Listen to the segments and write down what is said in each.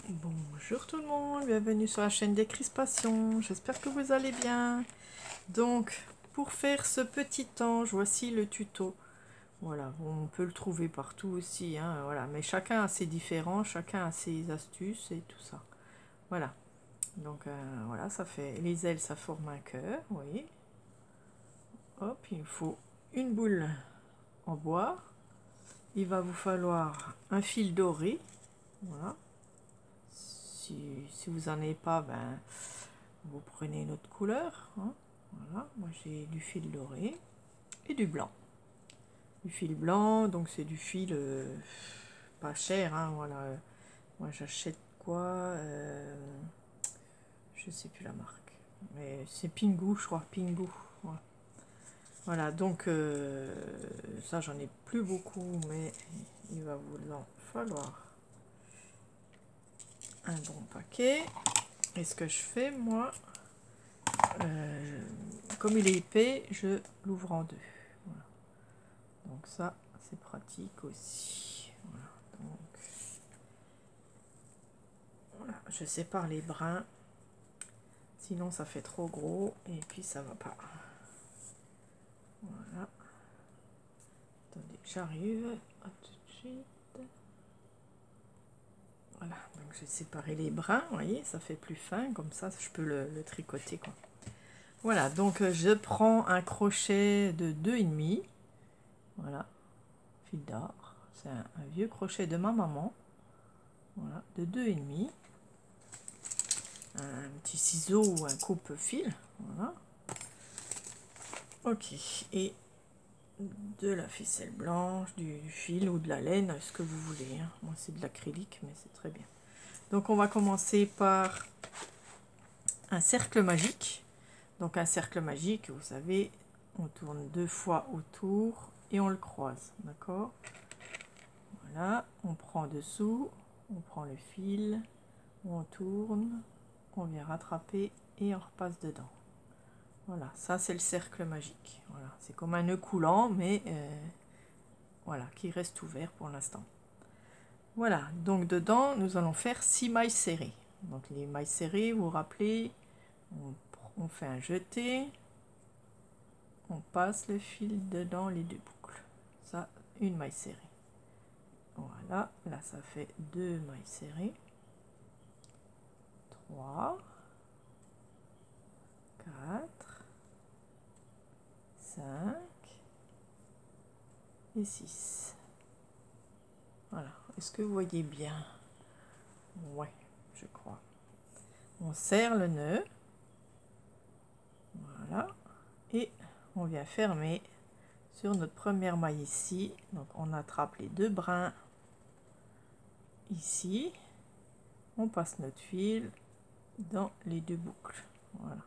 Bonjour tout le monde, bienvenue sur la chaîne des Crispations, j'espère que vous allez bien. Donc, pour faire ce petit ange, voici le tuto. Voilà, on peut le trouver partout aussi, hein, voilà, mais chacun a ses différents, chacun a ses astuces et tout ça. Voilà, donc voilà, ça fait les ailes, ça forme un cœur, oui. Hop, il faut une boule en bois. Il va vous falloir un fil doré, voilà. Si vous n'en avez pas, ben, vous prenez une autre couleur, hein. Voilà, moi j'ai du fil doré et du blanc. Du fil blanc, donc c'est du fil pas cher, hein, voilà. Moi j'achète quoi je sais plus la marque, mais c'est Pingu, je crois, Pingu. Voilà, voilà donc ça j'en ai plus beaucoup, mais il va vous en falloir un bon paquet. Et ce que je fais, moi, comme il est épais, je l'ouvre en deux. Voilà. Donc ça, c'est pratique aussi. Voilà. Donc, voilà. Je sépare les brins, sinon ça fait trop gros et puis ça va pas. Voilà. Attendez, j'arrive. Tout de suite. Voilà, donc j'ai séparé les brins, vous voyez, ça fait plus fin, comme ça je peux le tricoter, quoi. Voilà, donc je prends un crochet de 2,5. Voilà, fil d'or. C'est un vieux crochet de ma maman. Voilà, de 2,5. Un petit ciseau ou un coupe-fil. Voilà. Ok, et de la ficelle blanche, du fil ou de la laine, ce que vous voulez, hein. Moi c'est de l'acrylique, mais c'est très bien. Donc on va commencer par un cercle magique. Donc un cercle magique, vous savez, on tourne 2 fois autour et on le croise, d'accord? Voilà, on prend dessous, on prend le fil, on tourne, on vient rattraper et on repasse dedans. Voilà, ça c'est le cercle magique. Voilà, c'est comme un nœud coulant, mais voilà, qui reste ouvert pour l'instant. Voilà, donc dedans, nous allons faire 6 mailles serrées. Donc les mailles serrées, vous vous rappelez, on fait un jeté, on passe le fil dedans les 2 boucles. Ça, une maille serrée. Voilà, là ça fait 2 mailles serrées. 3, 4, 5 et 6. Voilà, est-ce que vous voyez bien? Ouais, je crois. On serre le nœud. Voilà, et on vient fermer sur notre première maille ici. Donc on attrape les 2 brins ici, on passe notre fil dans les 2 boucles. Voilà,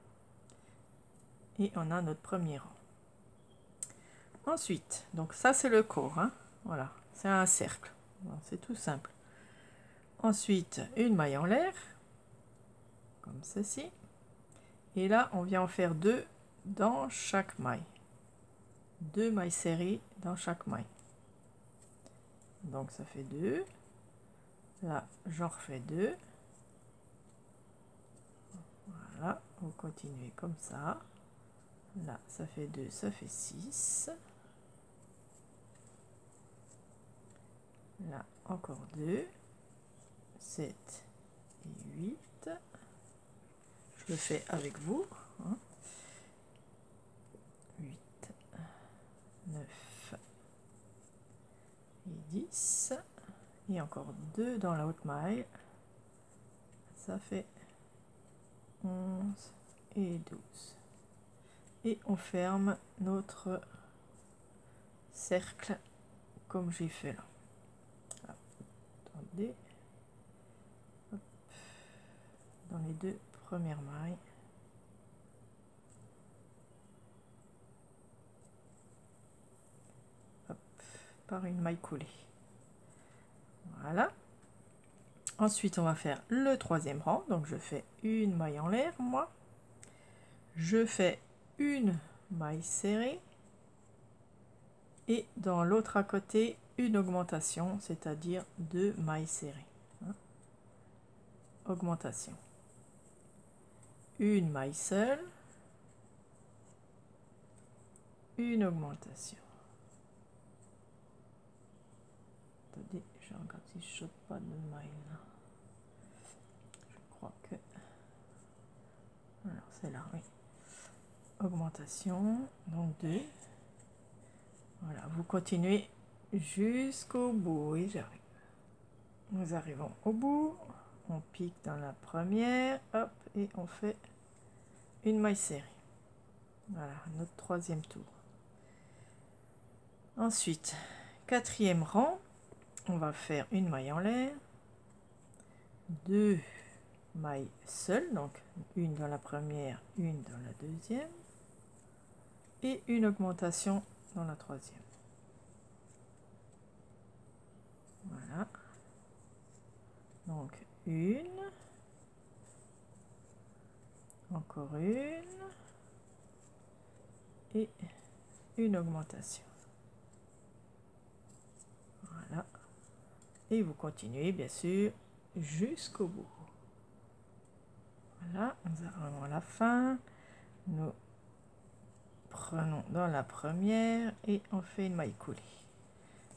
et on a notre premier rang. Ensuite, donc ça c'est le corps, hein. Voilà, c'est un cercle, c'est tout simple. Ensuite, une maille en l'air, comme ceci, et là on vient en faire 2 dans chaque maille. 2 mailles serrées dans chaque maille. Donc ça fait 2. Là, j'en refais 2. Voilà, vous continuez comme ça. Là, ça fait 2, ça fait 6. Là, encore 2. 7 et 8. Je le fais avec vous, hein. 8, 9 et 10. Et encore 2 dans la haute maille. Ça fait 11 et 12. Et on ferme notre cercle comme j'ai fait là. Ah, attendez. Hop. Dans les 2 premières mailles. Hop, par une maille coulée. Voilà. Ensuite, on va faire le 3e rang. Donc, je fais une maille en l'air, moi. Je fais une maille serrée. Et dans l'autre à côté, une augmentation, c'est-à-dire 2 mailles serrées. augmentation, une maille seule, une augmentation. Attendez, je regarde si je saute pas de maille là. Je crois que... Alors c'est là, oui. Augmentation, donc 2. Voilà, vous continuez jusqu'au bout. Et j'arrive. Nous arrivons au bout. On pique dans la première, hop, et on fait une maille serrée. Voilà, notre troisième tour. Ensuite, quatrième rang, on va faire une maille en l'air, 2 mailles seules, donc une dans la première, une dans la deuxième, et une augmentation dans la troisième. Voilà. Donc une, encore une, et une augmentation. Voilà. Et vous continuez bien sûr jusqu'au bout. Voilà, nous arrivons à la fin. Nous prenons dans la première et on fait une maille coulée.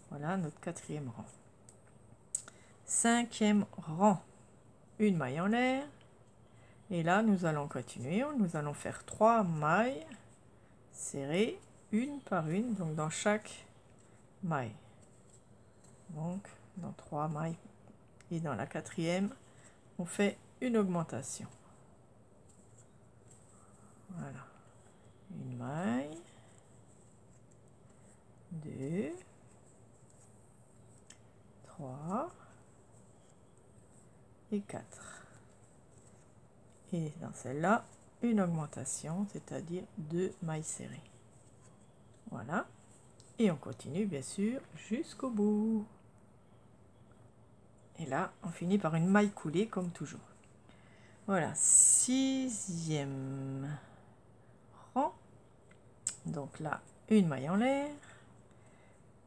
Voilà notre quatrième rang. Cinquième rang, une maille en l'air. Et là, nous allons continuer. Nous allons faire 3 mailles serrées, une par une, donc dans chaque maille. Donc, dans 3 mailles. Et dans la quatrième, on fait une augmentation. Voilà. Une maille, 2, 3 et 4. Et dans celle-là, une augmentation, c'est-à-dire 2 mailles serrées. Voilà. Et on continue bien sûr jusqu'au bout. Et là, on finit par une maille coulée comme toujours. Voilà, 6e rang. Donc là, une maille en l'air.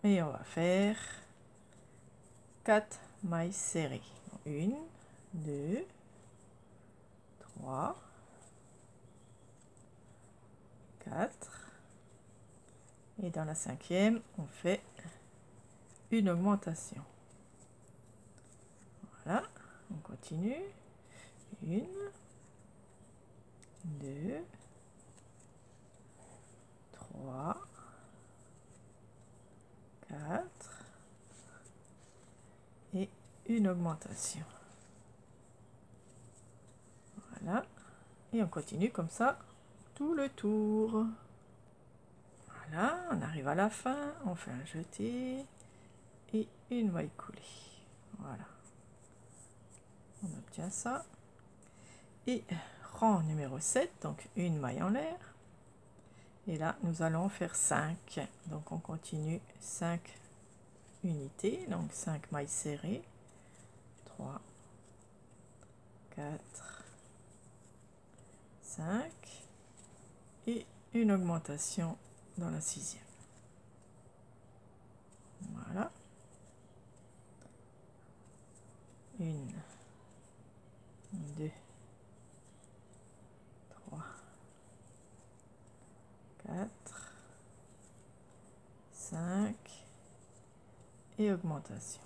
Et on va faire 4 mailles serrées. 1, 2, 3, 4. Et dans la 5e, on fait une augmentation. Voilà, on continue. 1, 2, 3, 4 et une augmentation. Voilà, et on continue comme ça tout le tour. Voilà, on arrive à la fin, on fait un jeté et une maille coulée. Voilà, on obtient ça. Et rang numéro 7, donc une maille en l'air. Et là, nous allons faire 5. Donc, on continue 5 unités, donc 5 mailles serrées. 3, 4, 5 et une augmentation dans la 6e. Voilà. 1, 2, 3, 4, 5 et augmentation.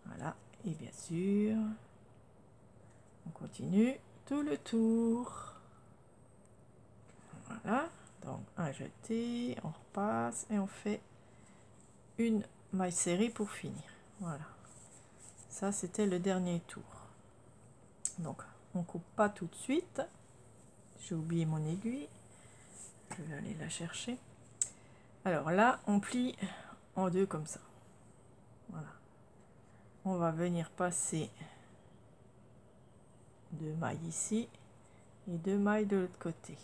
Voilà, et bien sûr, on continue tout le tour. Voilà, donc un jeté, on repasse et on fait une maille serrée pour finir. Voilà, ça c'était le dernier tour. Donc on coupe pas tout de suite. J'ai oublié mon aiguille, je vais aller la chercher. Alors là, on plie en deux comme ça. Voilà, on va venir passer 2 mailles ici et 2 mailles de l'autre côté.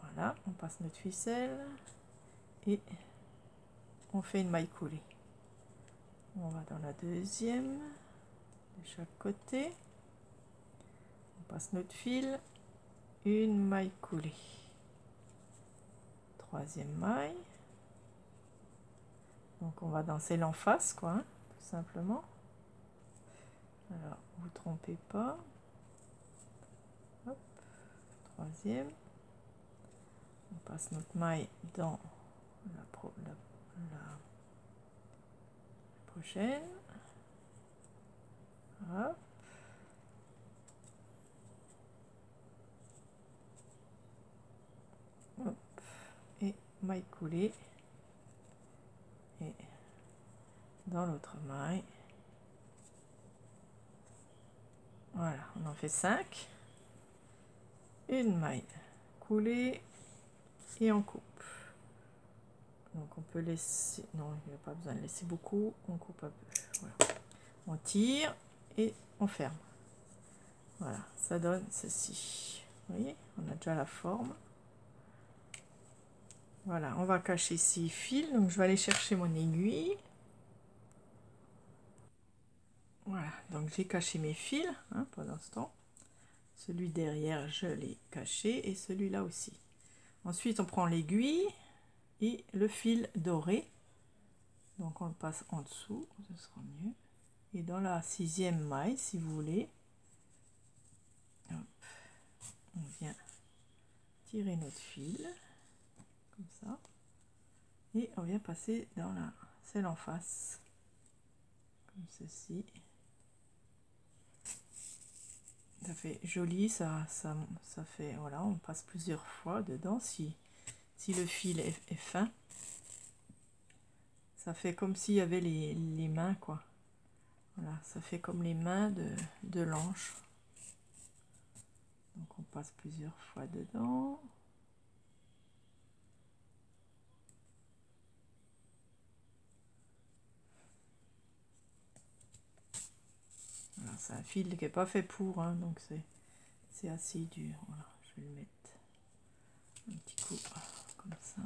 Voilà, on passe notre ficelle et on fait une maille coulée. On va dans la deuxième de chaque côté. On passe notre fil, une maille coulée. Troisième maille. Donc Donc on va danser l'en face, quoi, hein, tout simplement. Alors, vous trompez pas. Hop, troisième. On passe notre maille dans la prochaine. Hop. Hop. Et maille coulée. Et dans l'autre maille. Voilà, on en fait 5. Une maille coulée et on coupe. Donc on peut laisser, non, il n'y a pas besoin de laisser beaucoup, on coupe un peu. Voilà. On tire et on ferme. Voilà, ça donne ceci. Vous voyez, on a déjà la forme. Voilà, on va cacher 6 fils. Donc je vais aller chercher mon aiguille. Voilà, donc j'ai caché mes fils, hein, pendant ce temps. Celui derrière, je l'ai caché et celui-là aussi. Ensuite, on prend l'aiguille et le fil doré. Donc on le passe en dessous, ce sera mieux. Et dans la 6e maille, si vous voulez, hop, on vient tirer notre fil, comme ça. Et on vient passer dans la celle en face, comme ceci. Ça fait joli, ça fait, voilà, on passe plusieurs fois dedans si le fil est fin. Ça fait comme s'il y avait les mains, quoi. Voilà, ça fait comme les mains de l'ange. Donc on passe plusieurs fois dedans. C'est un fil qui n'est pas fait pour, hein, donc c'est assez dur. Voilà, je vais le mettre un petit coup comme ça.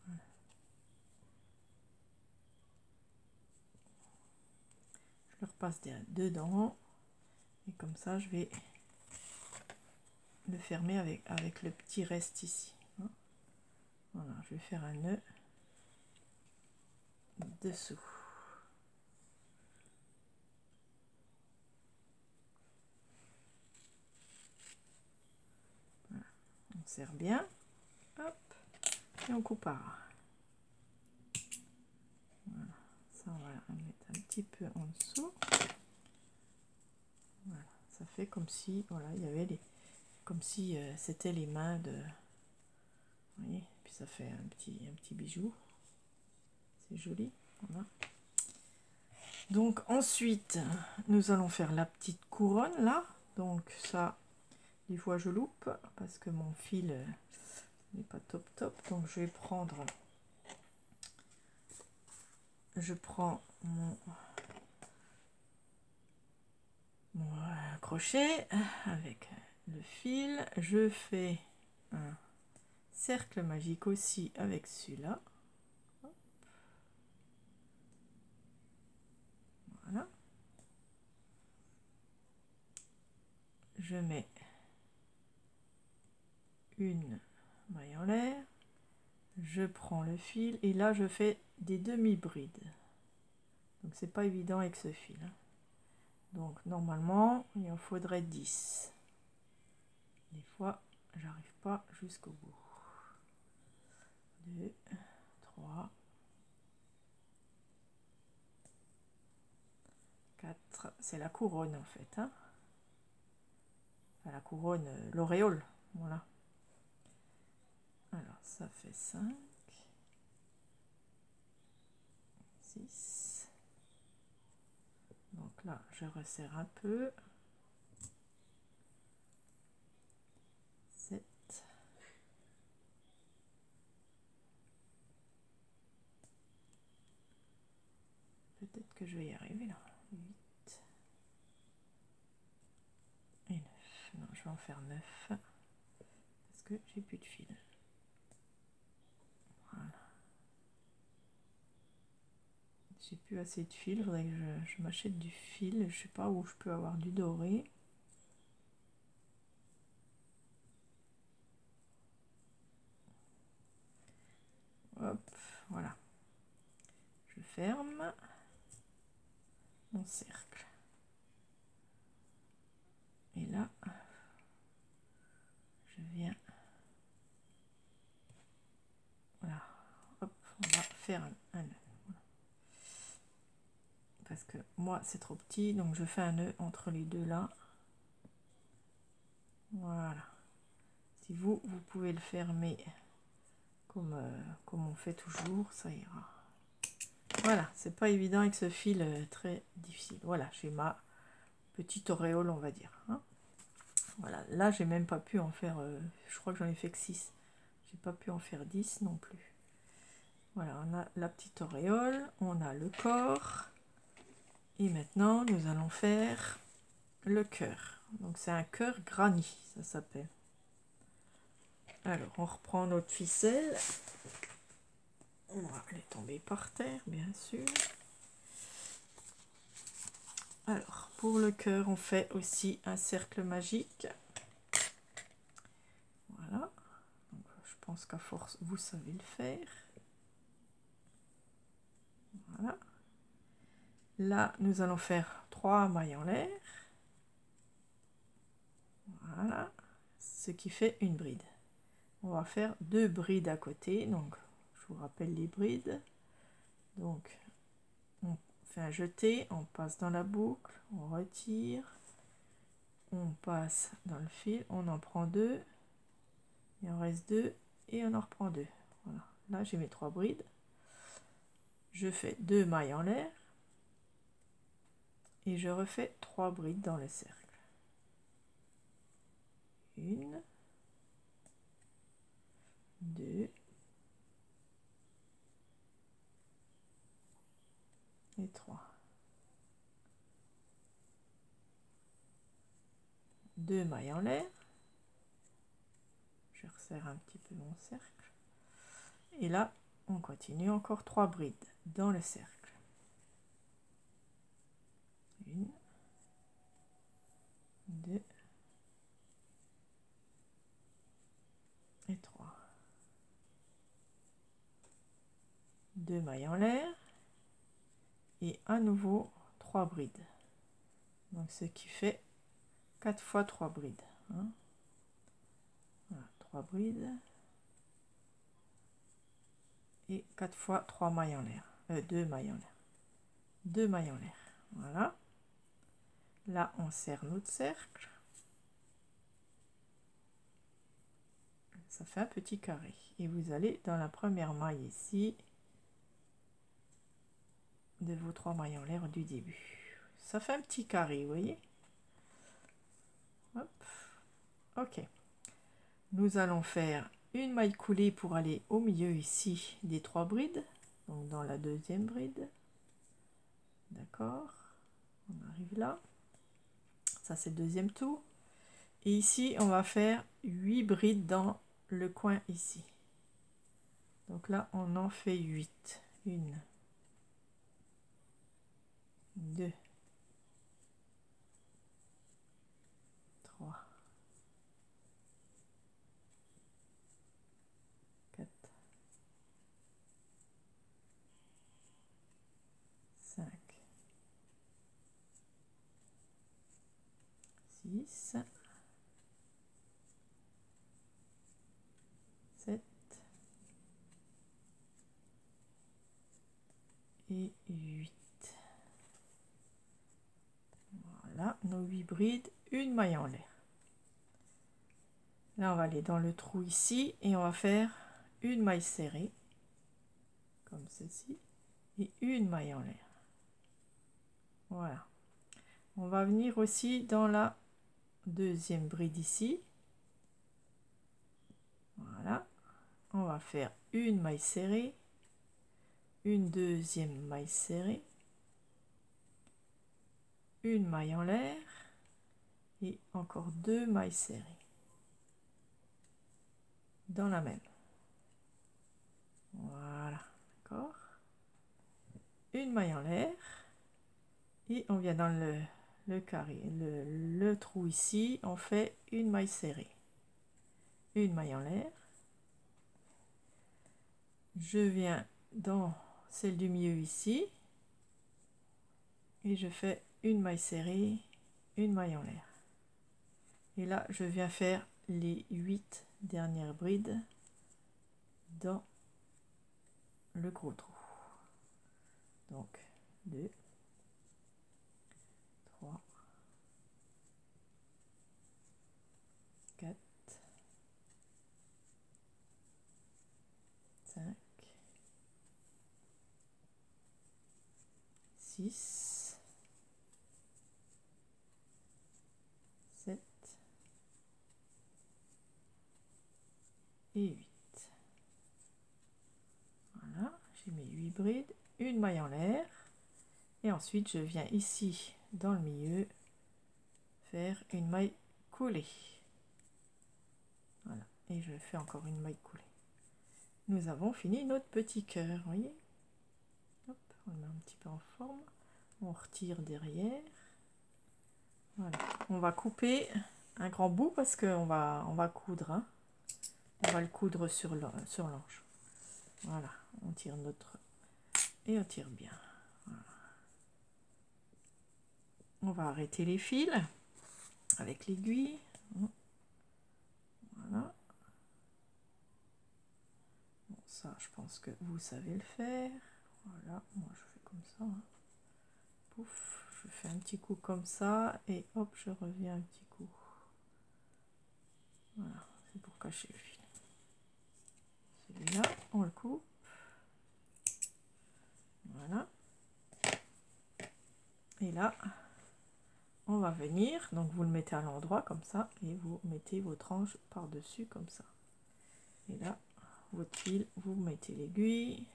Voilà. Je le repasse dedans et comme ça je vais le fermer avec le petit reste ici. Hein. Voilà, je vais faire un nœud dessous. Voilà. On serre bien. Hop. Et on coupe à ras. Voilà. Ça, on va le mettre un petit peu en dessous. Voilà. Ça fait comme si, voilà, il y avait comme si c'était les mains de... Vous voyez, puis ça fait un petit bijou. C'est joli. Voilà. Donc ensuite, nous allons faire la petite couronne là. Donc ça, des fois je loupe parce que mon fil n'est pas top. Donc je vais prendre... Je prends mon crochet avec le fil. Je fais un cercle magique aussi avec celui-là. Voilà. Je mets une maille en l'air. Je prends le fil et là je fais des demi-brides. Donc c'est pas évident avec ce fil. Donc normalement il en faudrait 10. Des fois j'arrive pas jusqu'au bout. 2, 3, 4. C'est la couronne en fait. Hein. Enfin, la couronne, l'auréole. Voilà. Alors ça fait 5, 6. Donc là je resserre un peu. 7. Peut-être que je vais y arriver là. 8 et 9. Non, je vais en faire 9 parce que j'ai plus de fil. Voilà. J'ai plus assez de fil, il faudrait que je m'achète du fil. Je sais pas où je peux avoir du doré. Hop, voilà, je ferme mon cercle et là je viens, voilà, hop, on va faire un nœud, voilà. Parce que moi c'est trop petit, donc je fais un nœud entre les deux là, voilà. Si vous pouvez le fermer comme on fait toujours, ça ira. Voilà, c'est pas évident avec ce fil, très difficile. Voilà, j'ai ma petite auréole, on va dire, hein. Voilà, là j'ai même pas pu en faire, je crois que j'en ai fait que 6. J'ai pas pu en faire 10 non plus. Voilà, on a la petite auréole, on a le corps. Et maintenant, nous allons faire le cœur. Donc c'est un cœur granny, ça s'appelle. Alors, on reprend notre ficelle. On va aller tomber par terre, bien sûr. Alors, pour le cœur, on fait aussi un cercle magique. Voilà. Donc, je pense qu'à force, vous savez le faire. Voilà. Là, nous allons faire 3 mailles en l'air. Voilà. Ce qui fait une bride. On va faire 2 brides à côté. Donc, je vous rappelle les brides. Donc, on fait un jeté, on passe dans la boucle, on retire, on passe dans le fil, on en prend 2, il en reste 2 et on en reprend 2. Voilà, là j'ai mes 3 brides. Je fais 2 mailles en l'air et je refais 3 brides dans le cercle. 1, 2 et 3. 2 mailles en l'air. Je resserre un petit peu mon cercle. Et là, on continue encore 3 brides dans le cercle. 1, 2 et 3. 2 mailles en l'air et à nouveau 3 brides. Donc ce qui fait 4 fois 3 brides. Hein. Voilà, 3 brides et 4 fois 3 mailles en l'air. 2 mailles en l'air. 2 mailles en l'air. Voilà. Là, on serre notre cercle. Ça fait un petit carré. Et vous allez dans la première maille ici de vos 3 mailles en l'air du début. Ça fait un petit carré, vous voyez. Hop. Ok. Nous allons faire une maille coulée pour aller au milieu ici des 3 brides. Donc dans la deuxième bride. D'accord. On arrive là. Ça c'est le deuxième tour. Et ici, on va faire 8 brides dans le coin ici. Donc là, on en fait 8. 1, 2, 3, 4, 5, 6, 7 et 8. Voilà, nos 8 brides, une maille en l'air. Là, on va aller dans le trou ici et on va faire une maille serrée, comme ceci, et une maille en l'air. Voilà. On va venir aussi dans la deuxième bride ici. Voilà. On va faire une maille serrée, une deuxième maille serrée, une maille en l'air et encore 2 mailles serrées dans la même. Voilà, d'accord. Une maille en l'air et on vient dans le carré, le trou ici, on fait une maille serrée, une maille en l'air. Je viens dans celle du milieu ici et je fais une maille serrée, une maille en l'air. Et là, je viens faire les 8 dernières brides dans le gros trou. Donc 2, 3, 4, 5, 6, 7 et 8. Voilà, j'ai mes 8 brides, une maille en l'air. Et ensuite, je viens ici, dans le milieu, faire une maille coulée. Voilà, et je fais encore une maille coulée. Nous avons fini notre petit cœur, voyez. Hop, on le met un petit peu en forme. On retire derrière. Voilà, on va couper un grand bout parce qu'on va coudre. Hein. On va le coudre sur l'anche. Voilà, on tire notre... Et on tire bien. Voilà. On va arrêter les fils avec l'aiguille. Voilà. Bon, ça, je pense que vous savez le faire. Voilà, moi je fais comme ça. Hein. Pouf, je fais un petit coup comme ça et hop, je reviens un petit coup. Voilà, c'est pour cacher le fil. Celui-là, on le coupe. Voilà. Et là, on va venir, donc vous le mettez à l'endroit comme ça et vous mettez vos tranches par-dessus comme ça. Et là, votre fil, vous mettez l'aiguille.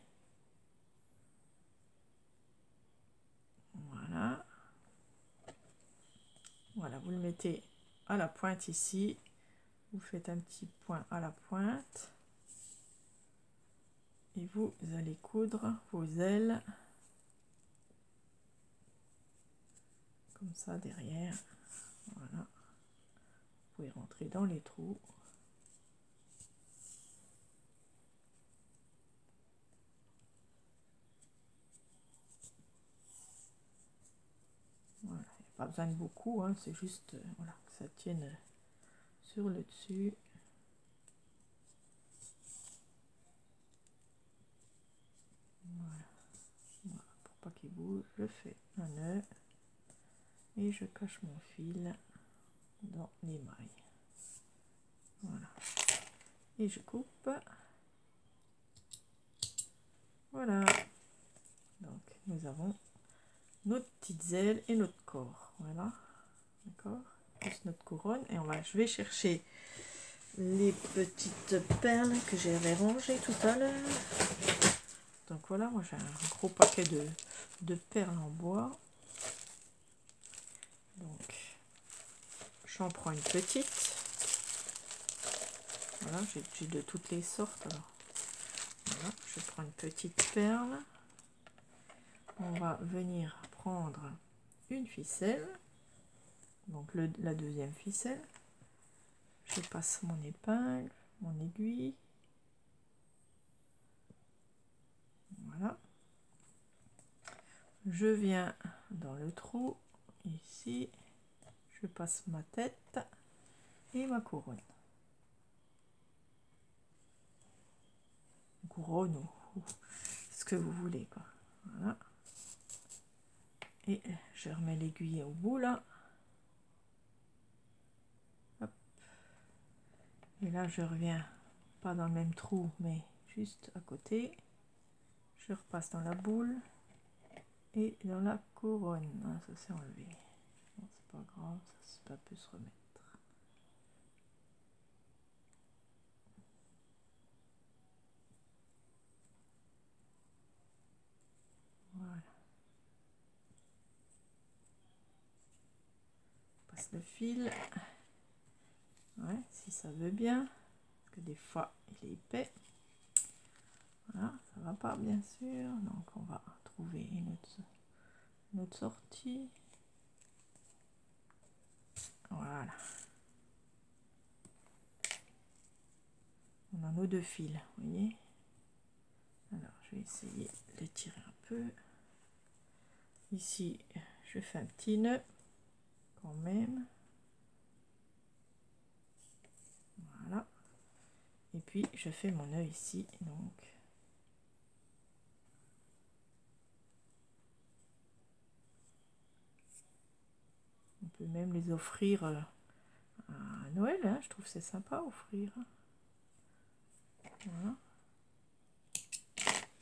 Voilà. Voilà, vous le mettez à la pointe ici. Vous faites un petit point à la pointe. Et vous allez coudre vos ailes. Comme ça derrière. Voilà. Vous pouvez rentrer dans les trous. Voilà, il n'y a pas besoin de beaucoup, hein, c'est juste voilà, que ça tienne sur le dessus. Voilà. Voilà, pour pas qu'il bouge, je fais un nœud et je cache mon fil dans les mailles. Voilà. Et je coupe. Voilà. Donc nous avons notre petites ailes et notre corps. Voilà. D'accord. Plus notre couronne. Et je vais chercher les petites perles que j'avais rangées tout à l'heure. Donc voilà, moi j'ai un gros paquet de perles en bois. Donc j'en prends une petite. Voilà, j'ai de toutes les sortes. Alors voilà, je prends une petite perle. On va venir prendre une ficelle. Donc la deuxième ficelle. Je passe mon épingle, mon aiguille. Voilà. Je viens dans le trou, ici. Je passe ma tête et ma couronne. Couronne ou ce que vous voulez, quoi. Voilà. Et je remets l'aiguille au bout, là. Hop. Et là, je reviens pas dans le même trou, mais juste à côté. Je repasse dans la boule et dans la couronne. Ah, ça s'est enlevé. Bon, c'est pas grave, ça peut se remettre. Voilà. On passe le fil. Ouais, si ça veut bien. Parce que des fois, il est épais. Voilà, ça va pas, bien sûr. Donc, on va trouver une autre sortie. Voilà. On a nos deux fils, vous voyez. Alors, je vais essayer de l'étirer un peu. Ici, je fais un petit nœud quand même. Voilà. Et puis, je fais mon nœud ici. Donc, on peut même les offrir à Noël. Hein. Je trouve que c'est sympa à offrir. Voilà.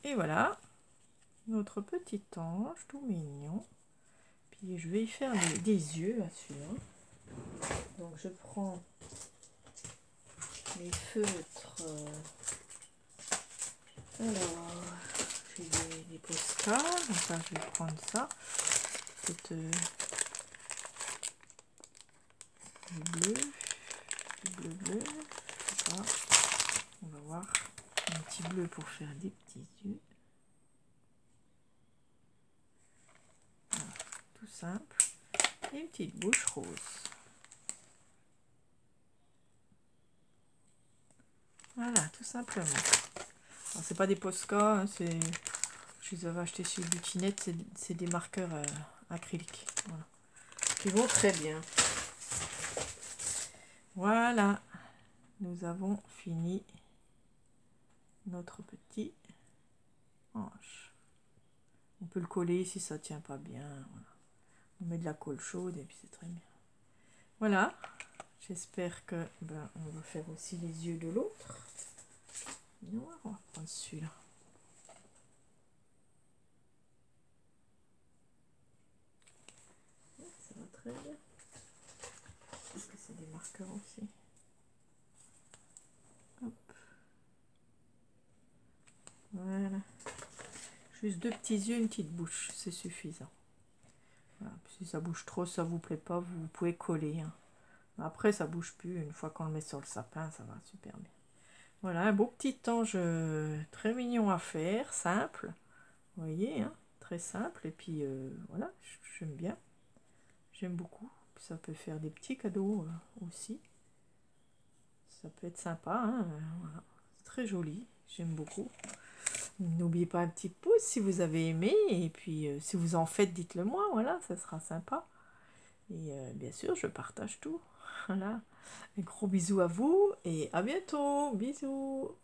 Et voilà, notre petit ange tout mignon. Puis je vais y faire des yeux à celui-là. Donc je prends mes feutres. Alors, j'ai des postcards. Donc ça, je vais prendre ça. C'est bleu, bleu. Ça. On va voir un petit bleu pour faire des petits yeux. Voilà, tout simple. Et une petite bouche rose. Voilà, tout simplement. C'est pas des Posca, hein, je les avais achetés chez Butinette, c'est des marqueurs acryliques. Voilà. Qui vont très bien. Voilà, nous avons fini notre petit hanche. On peut le coller si ça tient pas bien. Voilà. On met de la colle chaude et puis c'est très bien. Voilà, j'espère que on va faire aussi les yeux de l'autre. On va prendre celui-là. Ça va très bien. Est-ce que c'est des marqueurs aussi? Hop. Voilà. Juste deux petits yeux, une petite bouche, c'est suffisant. Voilà. Si ça bouge trop, ça vous plaît pas, vous pouvez coller. Hein. Après, ça bouge plus. Une fois qu'on le met sur le sapin, ça va super bien. Voilà, un beau petit ange très mignon à faire, simple. Vous voyez, hein, très simple. Et puis voilà, j'aime bien. J'aime beaucoup. Puis ça peut faire des petits cadeaux aussi. Ça peut être sympa. Hein, voilà. C'est très joli. J'aime beaucoup. N'oubliez pas un petit pouce si vous avez aimé. Et puis si vous en faites, dites-le moi. Voilà, ça sera sympa. Et bien sûr, je partage tout. Voilà. Un gros bisou à vous et à bientôt. Bisous.